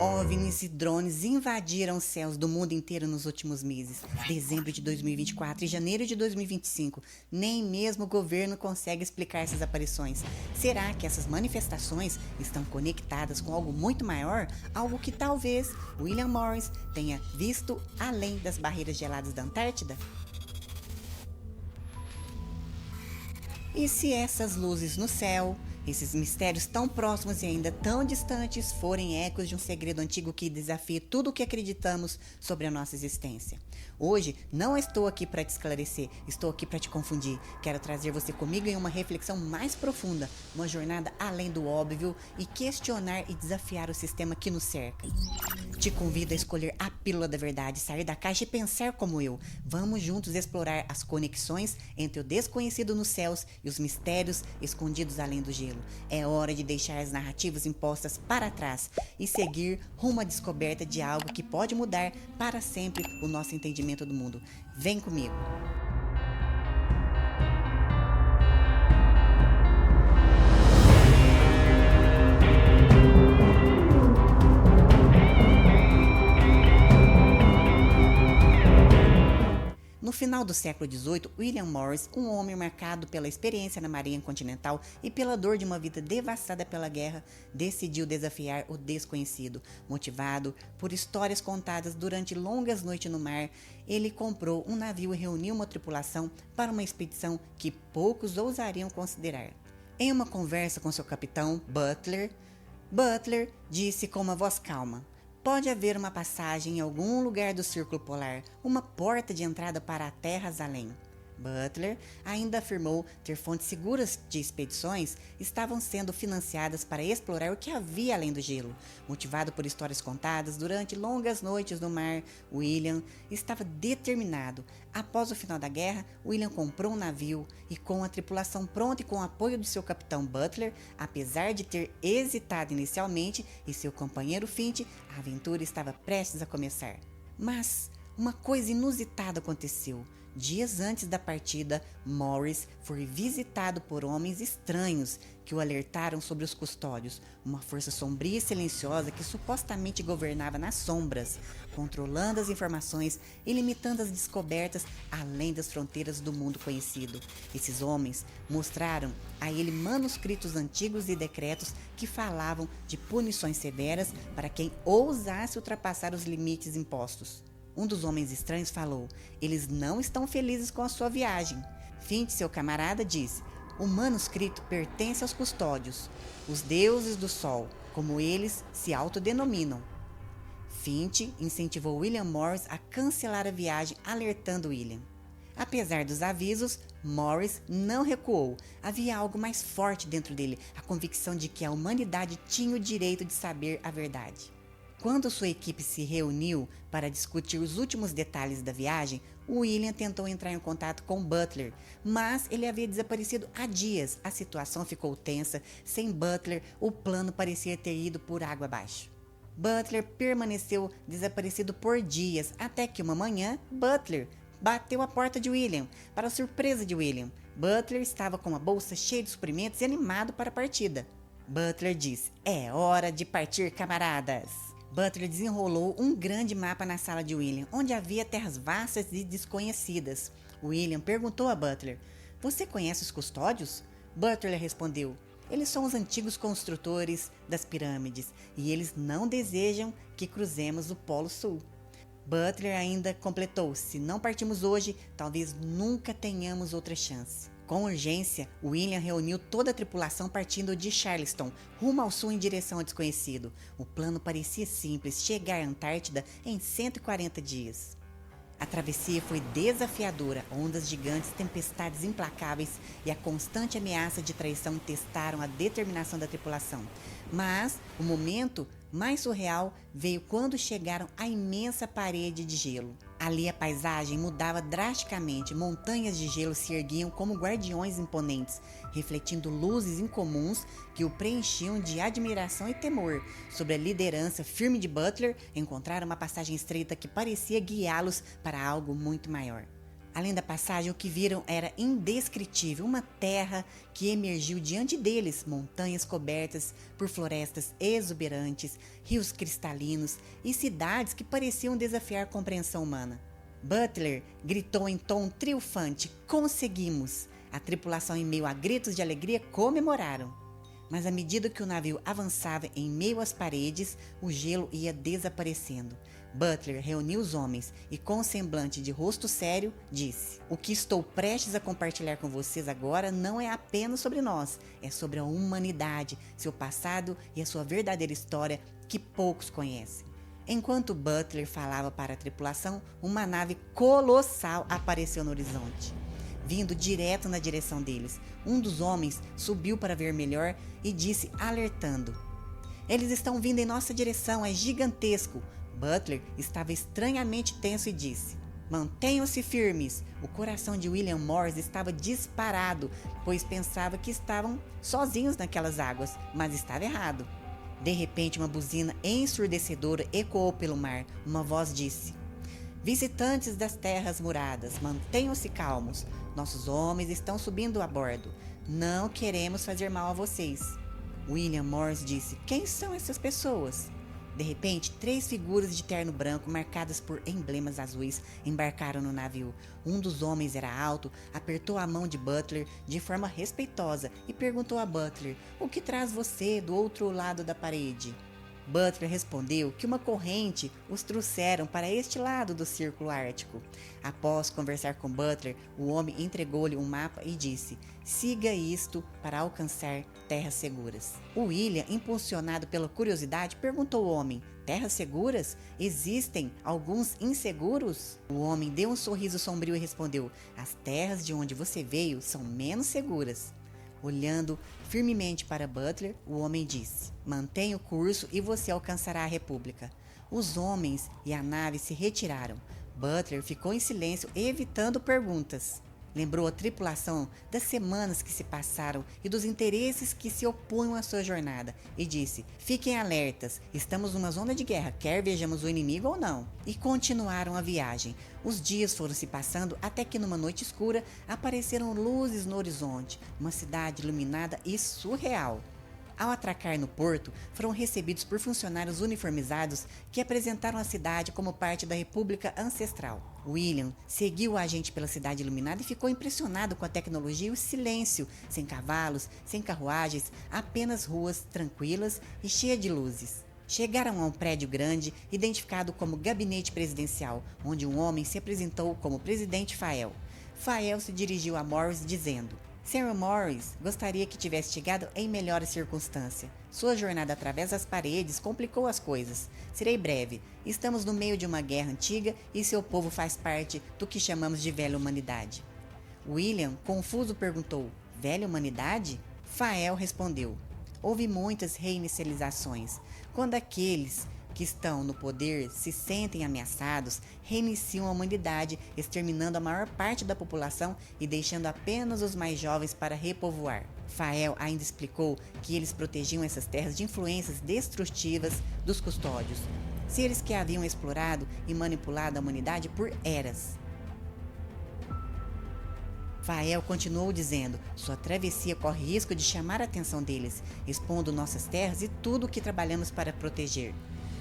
OVNIs e drones invadiram os céus do mundo inteiro nos últimos meses. Dezembro de 2024 e janeiro de 2025. Nem mesmo o governo consegue explicar essas aparições. Será que essas manifestações estão conectadas com algo muito maior? Algo que talvez William Morris tenha visto além das barreiras geladas da Antártida? E se essas luzes no céu, esses mistérios tão próximos e ainda tão distantes, forem ecos de um segredo antigo que desafia tudo o que acreditamos sobre a nossa existência? Hoje não estou aqui para te esclarecer, estou aqui para te confundir. Quero trazer você comigo em uma reflexão mais profunda, uma jornada além do óbvio e questionar e desafiar o sistema que nos cerca. Te convido a escolher a pílula da verdade, sair da caixa e pensar como eu. Vamos juntos explorar as conexões entre o desconhecido nos céus e os mistérios escondidos além do gelo. É hora de deixar as narrativas impostas para trás e seguir rumo à descoberta de algo que pode mudar para sempre o nosso entendimento do mundo. Vem comigo! No final do século XVIII, William Morris, um homem marcado pela experiência na marinha continental e pela dor de uma vida devastada pela guerra, decidiu desafiar o desconhecido. Motivado por histórias contadas durante longas noites no mar, ele comprou um navio e reuniu uma tripulação para uma expedição que poucos ousariam considerar. Em uma conversa com seu capitão, Butler disse com uma voz calma: "Pode haver uma passagem em algum lugar do Círculo Polar, uma porta de entrada para terras além." Butler ainda afirmou ter fontes seguras de expedições estavam sendo financiadas para explorar o que havia além do gelo. Motivado por histórias contadas durante longas noites no mar, William estava determinado. Após o final da guerra, William comprou um navio e, com a tripulação pronta e com o apoio de seu capitão Butler, apesar de ter hesitado inicialmente, e seu companheiro Finch, a aventura estava prestes a começar. Mas uma coisa inusitada aconteceu. Dias antes da partida, Morris foi visitado por homens estranhos que o alertaram sobre os custódios, uma força sombria e silenciosa que supostamente governava nas sombras, controlando as informações e limitando as descobertas além das fronteiras do mundo conhecido. Esses homens mostraram a ele manuscritos antigos e decretos que falavam de punições severas para quem ousasse ultrapassar os limites impostos. Um dos homens estranhos falou: "Eles não estão felizes com a sua viagem." Finch, seu camarada, disse: "O manuscrito pertence aos custódios, os deuses do sol, como eles se autodenominam." Finch incentivou William Morris a cancelar a viagem, alertando William. Apesar dos avisos, Morris não recuou. Havia algo mais forte dentro dele, a convicção de que a humanidade tinha o direito de saber a verdade. Quando sua equipe se reuniu para discutir os últimos detalhes da viagem, William tentou entrar em contato com Butler, mas ele havia desaparecido há dias. A situação ficou tensa. Sem Butler, o plano parecia ter ido por água abaixo. Butler permaneceu desaparecido por dias, até que uma manhã, Butler bateu à porta de William. Para surpresa de William, Butler estava com uma bolsa cheia de suprimentos e animado para a partida. Butler disse: "É hora de partir, camaradas." Butler desenrolou um grande mapa na sala de William, onde havia terras vastas e desconhecidas. William perguntou a Butler: "Você conhece os custódios?" Butler respondeu: "Eles são os antigos construtores das pirâmides e eles não desejam que cruzemos o Polo Sul." Butler ainda completou: "Se não partimos hoje, talvez nunca tenhamos outra chance." Com urgência, William reuniu toda a tripulação partindo de Charleston, rumo ao sul em direção ao desconhecido. O plano parecia simples: chegar à Antártida em 140 dias. A travessia foi desafiadora. Ondas gigantes, tempestades implacáveis e a constante ameaça de traição testaram a determinação da tripulação. Mas o momento mais surreal veio quando chegaram à imensa parede de gelo. Ali a paisagem mudava drasticamente. Montanhas de gelo se erguiam como guardiões imponentes, refletindo luzes incomuns que o preenchiam de admiração e temor. Sob a liderança firme de Butler, encontraram uma passagem estreita que parecia guiá-los para algo muito maior. Além da passagem, o que viram era indescritível, uma terra que emergiu diante deles, montanhas cobertas por florestas exuberantes, rios cristalinos e cidades que pareciam desafiar a compreensão humana. Butler gritou em tom triunfante: "Conseguimos!" A tripulação, em meio a gritos de alegria, comemoraram. Mas à medida que o navio avançava em meio às paredes, o gelo ia desaparecendo. Butler reuniu os homens e, com um semblante de rosto sério, disse: "O que estou prestes a compartilhar com vocês agora não é apenas sobre nós, é sobre a humanidade, seu passado e a sua verdadeira história que poucos conhecem." Enquanto Butler falava para a tripulação, uma nave colossal apareceu no horizonte, vindo direto na direção deles. Um dos homens subiu para ver melhor e disse, alertando: "Eles estão vindo em nossa direção, é gigantesco." Butler estava estranhamente tenso e disse: "Mantenham-se firmes." O coração de William Morris estava disparado, pois pensava que estavam sozinhos naquelas águas, mas estava errado. De repente, uma buzina ensurdecedora ecoou pelo mar. Uma voz disse: "Visitantes das terras muradas, mantenham-se calmos. Nossos homens estão subindo a bordo. Não queremos fazer mal a vocês." William Morris disse: "Quem são essas pessoas?" De repente, 3 figuras de terno branco marcadas por emblemas azuis embarcaram no navio. Um dos homens era alto, apertou a mão de Butler de forma respeitosa e perguntou a Butler: "O que traz você do outro lado da parede?" Butler respondeu que uma corrente os trouxeram para este lado do Círculo Ártico. Após conversar com Butler, o homem entregou-lhe um mapa e disse: "Siga isto para alcançar terras seguras." O William, impulsionado pela curiosidade, perguntou ao homem: "Terras seguras? Existem alguns inseguros?" O homem deu um sorriso sombrio e respondeu: "As terras de onde você veio são menos seguras." Olhando firmemente para Butler, o homem disse: "Mantenha o curso e você alcançará a República." Os homens e a nave se retiraram. Butler ficou em silêncio, evitando perguntas. Lembrou a tripulação das semanas que se passaram e dos interesses que se opunham à sua jornada e disse: "Fiquem alertas, estamos numa zona de guerra, quer vejamos o inimigo ou não." E continuaram a viagem. Os dias foram se passando até que numa noite escura apareceram luzes no horizonte, uma cidade iluminada e surreal. Ao atracar no porto, foram recebidos por funcionários uniformizados que apresentaram a cidade como parte da República Ancestral. William seguiu o agente pela cidade iluminada e ficou impressionado com a tecnologia e o silêncio, sem cavalos, sem carruagens, apenas ruas tranquilas e cheias de luzes. Chegaram a um prédio grande, identificado como Gabinete Presidencial, onde um homem se apresentou como Presidente Fael. Fael se dirigiu a Morris dizendo: "Sr. Morris, gostaria que tivesse chegado em melhores circunstâncias. Sua jornada através das paredes complicou as coisas. Serei breve. Estamos no meio de uma guerra antiga e seu povo faz parte do que chamamos de velha humanidade." William, confuso, perguntou: "Velha humanidade?" Fael respondeu: "Houve muitas reinicializações. Quando aqueles que estão no poder se sentem ameaçados, reiniciam a humanidade, exterminando a maior parte da população e deixando apenas os mais jovens para repovoar." Fael ainda explicou que eles protegiam essas terras de influências destrutivas dos custódios, seres que haviam explorado e manipulado a humanidade por eras. Fael continuou dizendo: "Sua travessia corre risco de chamar a atenção deles, expondo nossas terras e tudo o que trabalhamos para proteger."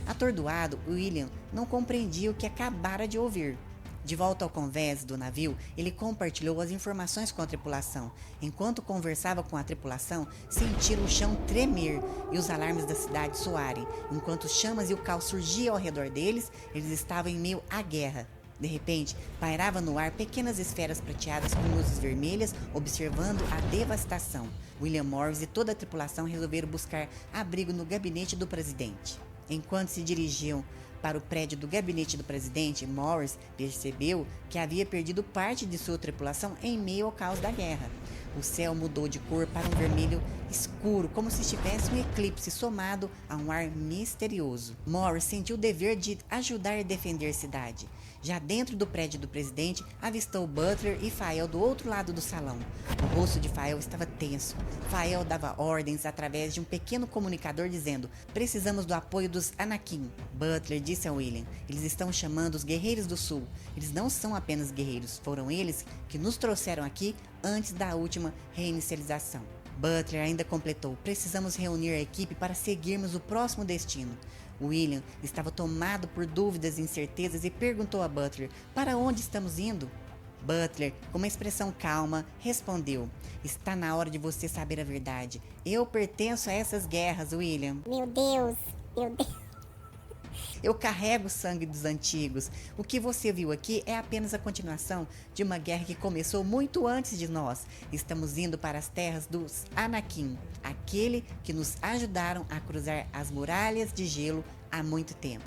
Atordoado, William não compreendia o que acabara de ouvir. De volta ao convés do navio, ele compartilhou as informações com a tripulação. Enquanto conversava com a tripulação, sentiram o chão tremer e os alarmes da cidade soarem. Enquanto chamas e o caos surgiam ao redor deles, eles estavam em meio à guerra. De repente, pairava no ar pequenas esferas prateadas com luzes vermelhas, observando a devastação. William Morris e toda a tripulação resolveram buscar abrigo no gabinete do presidente. Enquanto se dirigiam para o prédio do gabinete do presidente, Morris percebeu que havia perdido parte de sua tripulação em meio ao caos da guerra. O céu mudou de cor para um vermelho escuro, como se estivesse um eclipse somado a um ar misterioso. Morris sentiu o dever de ajudar a defender a cidade. Já dentro do prédio do presidente, avistou Butler e Fael do outro lado do salão. O rosto de Fael estava tenso. Fael dava ordens através de um pequeno comunicador dizendo: "Precisamos do apoio dos Anakin." Butler disse a William: "Eles estão chamando os Guerreiros do Sul. Eles não são apenas guerreiros, foram eles que nos trouxeram aqui antes da última reinicialização." Butler ainda completou: "Precisamos reunir a equipe para seguirmos o próximo destino." William estava tomado por dúvidas e incertezas e perguntou a Butler: "Para onde estamos indo?" Butler, com uma expressão calma, respondeu: "Está na hora de você saber a verdade. Eu pertenço a essas guerras, William. Meu Deus, meu Deus. Eu carrego o sangue dos antigos. O que você viu aqui é apenas a continuação de uma guerra que começou muito antes de nós. Estamos indo para as terras dos Anakin, aquele que nos ajudaram a cruzar as muralhas de gelo há muito tempo."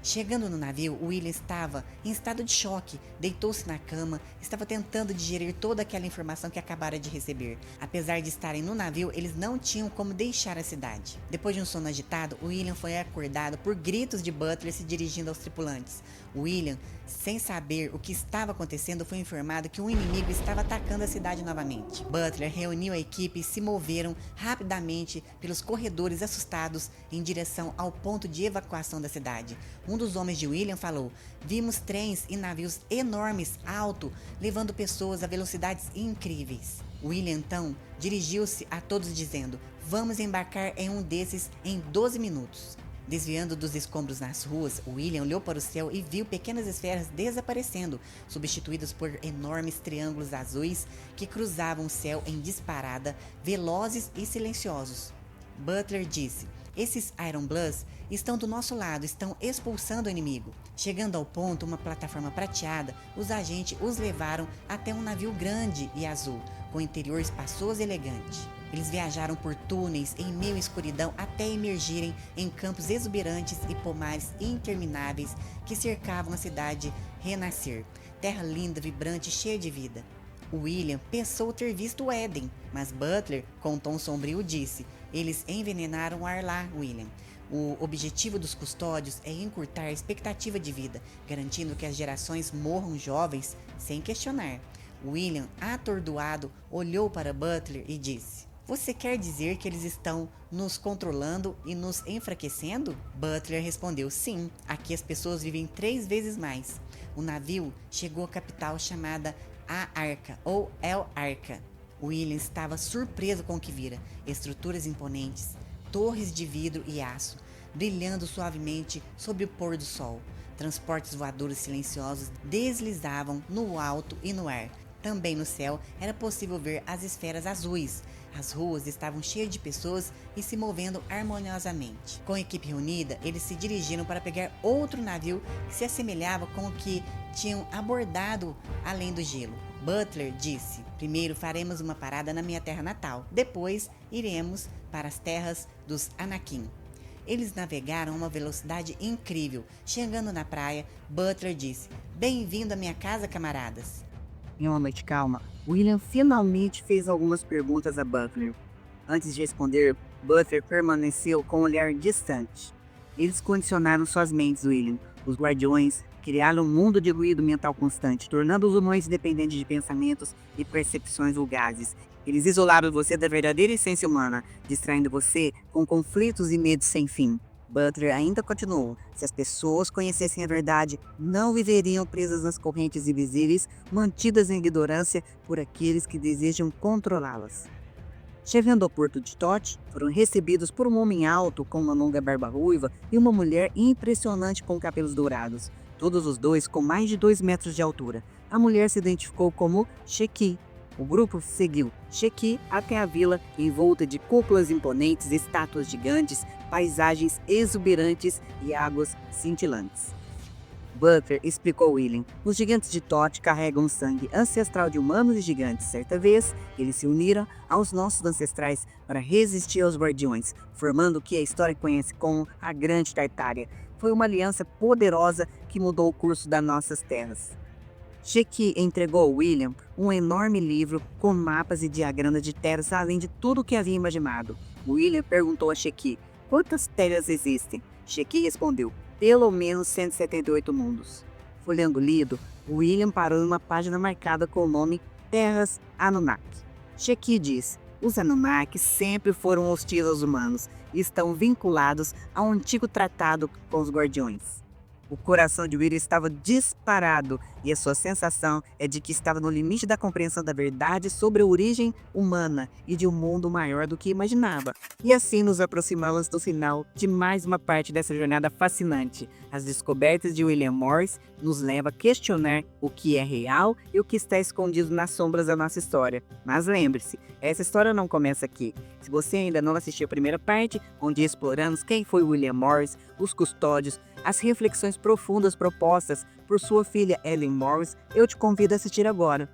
Chegando no navio, William estava em estado de choque, deitou-se na cama, estava tentando digerir toda aquela informação que acabara de receber. Apesar de estarem no navio, eles não tinham como deixar a cidade. Depois de um sono agitado, William foi acordado por gritos de Butler se dirigindo aos tripulantes. William, sem saber o que estava acontecendo, foi informado que um inimigo estava atacando a cidade novamente. Butler reuniu a equipe e se moveram rapidamente pelos corredores assustados em direção ao ponto de evacuação da cidade. Um dos homens de William falou: "Vimos trens e navios enormes, alto, levando pessoas a velocidades incríveis." William então dirigiu-se a todos dizendo: "Vamos embarcar em um desses em 12 minutos." Desviando dos escombros nas ruas, William olhou para o céu e viu pequenas esferas desaparecendo, substituídas por enormes triângulos azuis que cruzavam o céu em disparada, velozes e silenciosos. Butler disse: "Esses Iron Bloods estão do nosso lado, estão expulsando o inimigo." Chegando ao ponto, uma plataforma prateada, os agentes os levaram até um navio grande e azul, com interior espaçoso e elegante. Eles viajaram por túneis em meio à escuridão até emergirem em campos exuberantes e pomares intermináveis que cercavam a cidade renascer. Terra linda, vibrante, cheia de vida. William pensou ter visto o Éden, mas Butler, com um tom sombrio, disse: "Eles envenenaram o ar lá, William. O objetivo dos custódios é encurtar a expectativa de vida, garantindo que as gerações morram jovens sem questionar." William, atordoado, olhou para Butler e disse: "Você quer dizer que eles estão nos controlando e nos enfraquecendo?" Butler respondeu: "Sim, aqui as pessoas vivem 3 vezes mais." O navio chegou à capital chamada A Arca, ou El Arca. William estava surpreso com o que vira: estruturas imponentes, torres de vidro e aço, brilhando suavemente sob o pôr do sol. Transportes voadores silenciosos deslizavam no alto e no ar. Também no céu era possível ver as esferas azuis. As ruas estavam cheias de pessoas e se movendo harmoniosamente. Com a equipe reunida, eles se dirigiram para pegar outro navio que se assemelhava com o que tinham abordado além do gelo. Butler disse: "Primeiro faremos uma parada na minha terra natal, depois iremos para as terras dos Anakin." Eles navegaram a uma velocidade incrível. Chegando na praia, Butler disse: "Bem-vindo à minha casa, camaradas." Em uma noite calma, William finalmente fez algumas perguntas a Butler. Antes de responder, Butler permaneceu com um olhar distante. Eles condicionaram suas mentes, William. Os guardiões criaram um mundo de ruído mental constante, tornando os humanos dependentes de pensamentos e percepções vulgares. Eles isolaram você da verdadeira essência humana, distraindo você com conflitos e medos sem fim. Butler ainda continuou: "Se as pessoas conhecessem a verdade, não viveriam presas nas correntes invisíveis, mantidas em ignorância por aqueles que desejam controlá-las." Chegando ao porto de Toth, foram recebidos por um homem alto com uma longa barba ruiva e uma mulher impressionante com cabelos dourados, todos os dois com mais de 2 metros de altura. A mulher se identificou como Sheki. O grupo seguiu Sheki até a vila, envolta de cúpulas imponentes, estátuas gigantes, paisagens exuberantes e águas cintilantes. Butler explicou a William: "Os gigantes de Toth carregam o sangue ancestral de humanos e gigantes. Certa vez, eles se uniram aos nossos ancestrais para resistir aos guardiões, formando o que a história conhece como a Grande Tartária. Foi uma aliança poderosa que mudou o curso das nossas terras." Sheki entregou a William um enorme livro com mapas e diagramas de terras, além de tudo o que havia imaginado. William perguntou a Sheki: quantas terras existem? Sheki respondeu: pelo menos 178 mundos. Folheando o livro, William parou em uma página marcada com o nome Terras Anunnaki. Sheki disse: os Anunnaki sempre foram hostis aos humanos e estão vinculados a um antigo tratado com os Guardiões. O coração de William estava disparado e a sua sensação é de que estava no limite da compreensão da verdade sobre a origem humana e de um mundo maior do que imaginava. E assim nos aproximamos do final de mais uma parte dessa jornada fascinante. As descobertas de William Morris nos levam a questionar o que é real e o que está escondido nas sombras da nossa história. Mas lembre-se, essa história não começa aqui. Se você ainda não assistiu a primeira parte, onde exploramos quem foi William Morris, os custódios, as reflexões profundas propostas por sua filha Ellen Morris, eu te convido a assistir agora.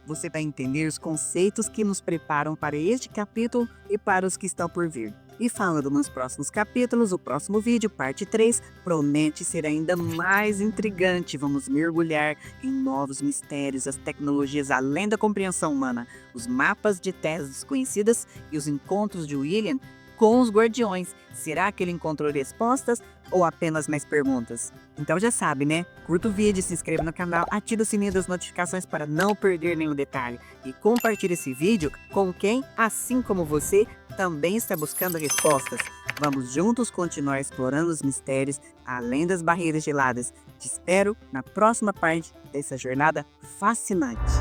Você vai entender os conceitos que nos preparam para este capítulo e para os que estão por vir. E falando nos próximos capítulos, o próximo vídeo, parte 3, promete ser ainda mais intrigante. Vamos mergulhar em novos mistérios, as tecnologias além da compreensão humana, os mapas de terras desconhecidas e os encontros de William com os Guardiões. Será que ele encontrou respostas ou apenas mais perguntas? Então já sabe, né? Curta o vídeo, se inscreva no canal, ative o sininho das notificações para não perder nenhum detalhe. E compartilhe esse vídeo com quem, assim como você, também está buscando respostas. Vamos juntos continuar explorando os mistérios além das barreiras geladas. Te espero na próxima parte dessa jornada fascinante.